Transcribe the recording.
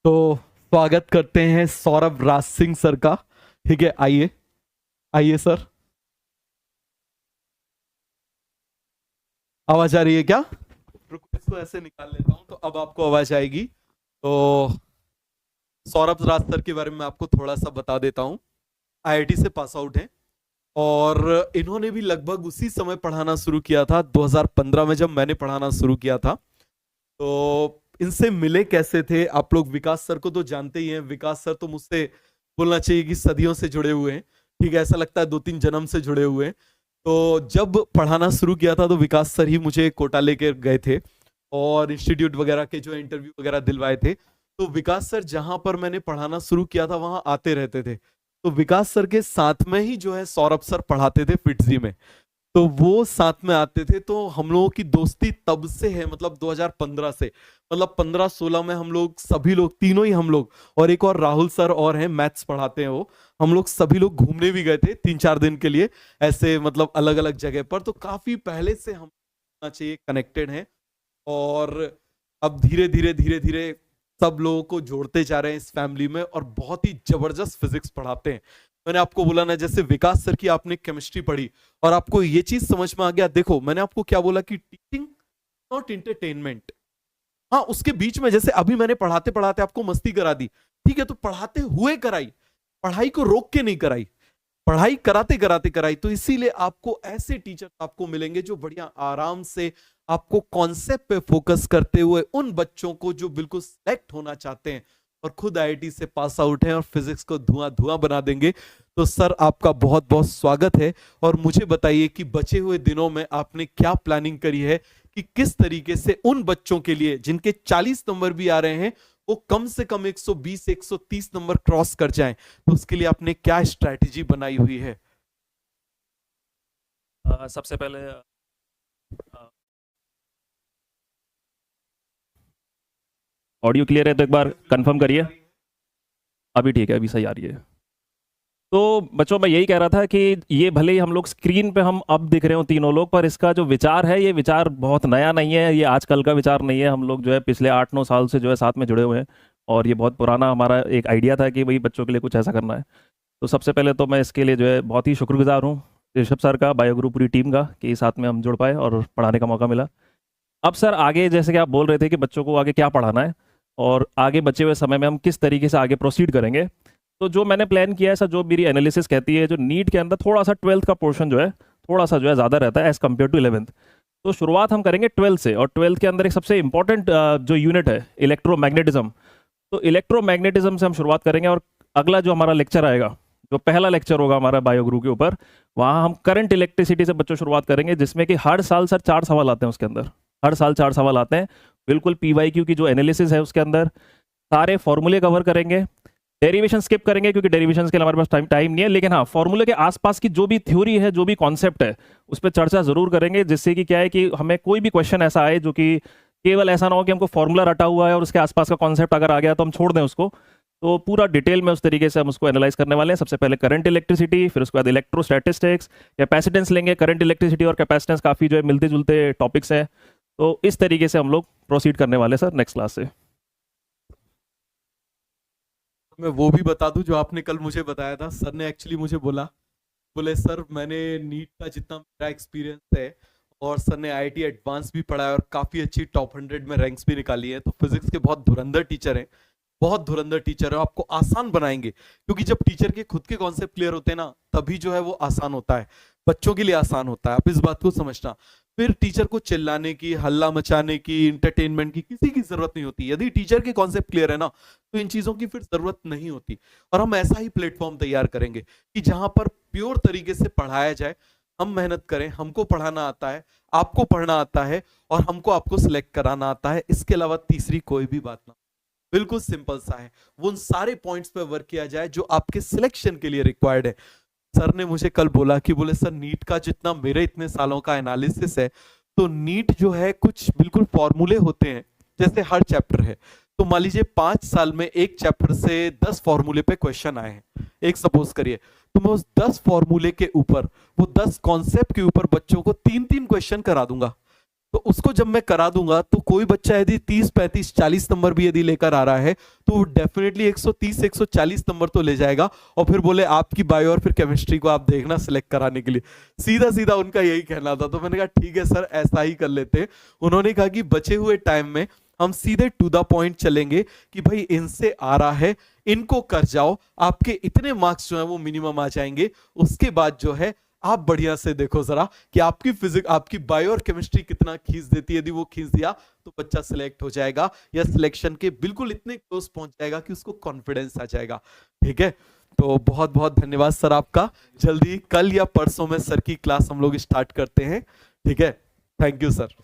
तो स्वागत करते हैं सौरभ राज सिंह सर का। ठीक है, आइए आइए सर। आवाज आ रही है क्या? रुको, इसको ऐसे निकाल लेता हूं तो अब आपको आवाज आएगी। तो सौरभ राज सर के बारे में आपको थोड़ा सा बता देता हूं। आईआईटी से पास आउट हैं और इन्होंने भी लगभग उसी समय पढ़ाना शुरू किया था, 2015 में जब मैंने पढ़ाना शुरू किया था। तो इनसे मिले कैसे थे आप लोग? विकास सर को तो जानते ही हैं। विकास सर तो मुझसे बोलना चाहिए कि सदियों से जुड़े हुए हैं। ठीक है, ऐसा लगता है 2-3 जन्म से जुड़े हुए हैं। तो जब पढ़ाना शुरू किया था तो विकास सर ही मुझे कोटा लेकर गए थे और इंस्टीट्यूट वगैरह के जो इंटरव्यू वगैरह दिलवाए थे। तो विकास सर जहां पर मैंने पढ़ाना शुरू किया था वहां आते रहते थे। तो विकास सर के साथ में ही जो है सौरभ सर पढ़ाते थे फिटजी में। तो वो साथ में आते थे, तो हम लोगों की दोस्ती तब से है, मतलब 2015 से। मतलब 15-16 में हम लोग सभी लोग, तीनों ही हम लोग, और एक और राहुल सर और हैं, मैथ्स पढ़ाते हैं वो। हम लोग सभी लोग घूमने भी गए थे 3-4 दिन के लिए, ऐसे मतलब अलग अलग जगह पर। तो काफी पहले से हम चाहिए कनेक्टेड हैं। और अब धीरे धीरे धीरे धीरे सब लोगों को जोड़ते जा रहे हैं इस फैमिली में, और बहुत ही जबरदस्त फिजिक्स पढ़ाते हैं। मैंने आपको बोला ना, जैसे विकास सर की आपने केमिस्ट्री पढ़ी और आपको ये चीज समझ में आ गया। देखो मैंने आपको क्या बोला कि टीचिंग नॉट इंटरटेनमेंट। हाँ, उसके बीच में जैसे अभी मैंने पढ़ाते पढ़ाते आपको मस्ती करा दी, ठीक है, तो पढ़ाते हुए कराई, पढ़ाई को रोक के नहीं कराई, पढ़ाई कराते कराते कराई। तो इसीलिए आपको ऐसे टीचर आपको मिलेंगे जो बढ़िया आराम से आपको कॉन्सेप्ट पे फोकस करते हुए उन बच्चों को जो बिल्कुल सेलेक्ट होना चाहते हैं और खुद आईआईटी से पास आउट हैं और फिजिक्स को धुआं धुआं बना देंगे। तो सर आपका बहुत बहुत स्वागत है। और मुझे बताइए कि बचे हुए दिनों में आपने क्या प्लानिंग करी है कि किस तरीके से उन बच्चों के लिए जिनके 40 नंबर भी आ रहे हैं वो कम से कम 120-130 नंबर क्रॉस कर जाएं। तो उसके लिए आपने क्या स्ट्रैटेजी बनाई हुई है? सबसे पहले ऑडियो क्लियर है तो एक बार कंफर्म करिए। अभी ठीक है, अभी सही आ रही है। तो बच्चों, मैं यही कह रहा था कि ये भले ही हम लोग स्क्रीन पे हम अब दिख रहे हो तीनों लोग, पर इसका जो विचार है ये विचार बहुत नया नहीं है, ये आजकल का विचार नहीं है। हम लोग जो है पिछले 8-9 साल से जो है साथ में जुड़े हुए हैं, और ये बहुत पुराना हमारा एक आइडिया था कि भाई बच्चों के लिए कुछ ऐसा करना है। तो सबसे पहले तो मैं इसके लिए जो है बहुत ही शुक्रगुजार हूँ ऋषभ सर का, बायो ग्रुप पूरी टीम का, कि साथ में हम जुड़ पाए और पढ़ाने का मौका मिला। अब सर आगे, जैसे कि आप बोल रहे थे कि बच्चों को आगे क्या पढ़ाना है और आगे बचे हुए समय में हम किस तरीके से आगे प्रोसीड करेंगे, तो जो मैंने प्लान किया है सर, जो मेरी एनालिसिस कहती है, जो नीट के अंदर थोड़ा सा 12th का पोर्शन जो है थोड़ा सा जो है ज़्यादा रहता है एज़ कम्पेयर टू 11th। तो शुरुआत हम करेंगे 12th से, और 12th के अंदर एक सबसे इंपॉर्टेंट जो यूनिट है इलेक्ट्रोमैग्नेटिज्म। तो इलेक्ट्रोमैग्नेटिज्म से हम शुरुआत करेंगे, और अगला जो हमारा लेक्चर आएगा, जो पहला लेक्चर होगा हमारा बायो ग्रुप के ऊपर, वहाँ हम करंट इलेक्ट्रिसिटी से बच्चों शुरुआत करेंगे, जिसमें कि हर साल सर 4 सवाल आते हैं उसके अंदर। हर साल 4 सवाल आते हैं, बिल्कुल पीवाईक्यू की जो एनालिसिस है उसके अंदर सारे फॉर्मूले कवर करेंगे। डेरिवेशन स्किप करेंगे क्योंकि डेरिवेशन के लिए हमारे पास टाइम नहीं है, लेकिन हाँ, फॉर्मूले के आसपास की जो भी थ्योरी है, जो भी कॉन्सेप्ट है, उस पर चर्चा जरूर करेंगे, जिससे कि क्या है कि हमें कोई भी क्वेश्चन ऐसा आए जो कि केवल ऐसा ना हो कि हमको फॉर्मूला रटा हुआ है और उसके आसपास का कॉन्सेप्ट अगर आ गया तो हम छोड़ दें उसको। तो पूरा डिटेल में उस तरीके से हम उसको एनालाइज करने वाले हैं। सबसे पहले करंट इलेक्ट्रिसिटी, फिर उसके बाद इलेक्ट्रोस्टैटिस्टिक्स, कैपेसिटेंस लेंगे। करंट इलेक्ट्रिसिटी और कैपेसिटेंस काफ़ी जो है मिलते जुलते टॉपिक्स हैं। तो इस तरीके से हम लोग प्रोसीड करने वाले हैं सर नेक्स्ट क्लास से। मैं वो भी बता दूं जो आपने कल मुझे बताया था। सर ने एक्चुअली मुझे बोला, बोले सर मैंने नीट का जितना मेरा एक्सपीरियंस है, और सर ने आईआईटी एडवांस भी पढ़ा है और काफ़ी अच्छी टॉप 100 में रैंक्स भी निकाली है, तो फिजिक्स के बहुत धुरंधर टीचर हैं, बहुत धुरंधर टीचर है, आपको आसान बनाएंगे। क्योंकि जब टीचर के खुद के कॉन्सेप्ट क्लियर होते हैं ना, तभी जो है वो आसान होता है, बच्चों के लिए आसान होता है। आप इस बात को समझना। फिर टीचर को चिल्लाने की, हल्ला मचाने की, इंटरटेनमेंट की किसी की जरूरत नहीं होती। यदि टीचर के कॉन्सेप्ट क्लियर है ना, तो इन चीजों की फिर जरूरत नहीं होती। और हम ऐसा ही प्लेटफॉर्म तैयार करेंगे कि जहां पर प्योर तरीके से पढ़ाया जाए। हम मेहनत करें, हमको पढ़ाना आता है, आपको पढ़ना आता है, और हमको आपको सिलेक्ट कराना आता है। इसके अलावा तीसरी कोई भी बात ना, बिल्कुल सिंपल सा है। वो उन सारे पॉइंट्स पे वर्क किया जाए जो आपके सिलेक्शन के लिए रिक्वायर्ड है। सर ने मुझे कल बोला कि बोले सर नीट का जितना मेरे इतने सालों का एनालिसिस है, तो नीट जो है कुछ बिल्कुल फॉर्मूले होते हैं, जैसे हर चैप्टर है। तो मान लीजिए 5 साल में एक चैप्टर से 10 फॉर्मूले पे क्वेश्चन आए हैं, एक सपोज करिए, तो मैं उस 10 फॉर्मूले के ऊपर, वो 10 कॉन्सेप्ट के ऊपर बच्चों को 3-3 क्वेश्चन करा दूंगा। तो उसको जब मैं करा दूंगा तो कोई बच्चा यदि 30, 35, 40 नंबर भी यदि लेकर आ रहा है तो वो डेफिनेटली 130, 140 नंबर तो ले जाएगा, और फिर बोले आपकी बायो और फिर केमिस्ट्री को आप देखना सिलेक्ट कराने के लिए। सीधा सीधा उनका यही कहना था। तो मैंने कहा ठीक है सर, ऐसा ही कर लेते हैं। उन्होंने कहा कि बचे हुए टाइम में हम सीधे टू द पॉइंट चलेंगे कि भाई इनसे आ रहा है, इनको कर जाओ, आपके इतने मार्क्स जो है वो मिनिमम आ जाएंगे। उसके बाद जो है आप बढ़िया से देखो जरा कि आपकी फिजिक्स, आपकी बायो और केमिस्ट्री कितना खींच देती है। यदि वो खींच दिया तो बच्चा सिलेक्ट हो जाएगा, या सिलेक्शन के बिल्कुल इतने क्लोज पहुंच जाएगा कि उसको कॉन्फिडेंस आ जाएगा। ठीक है, तो बहुत बहुत धन्यवाद सर आपका। जल्दी कल या परसों में सर की क्लास हम लोग स्टार्ट करते हैं। ठीक है, थैंक यू सर।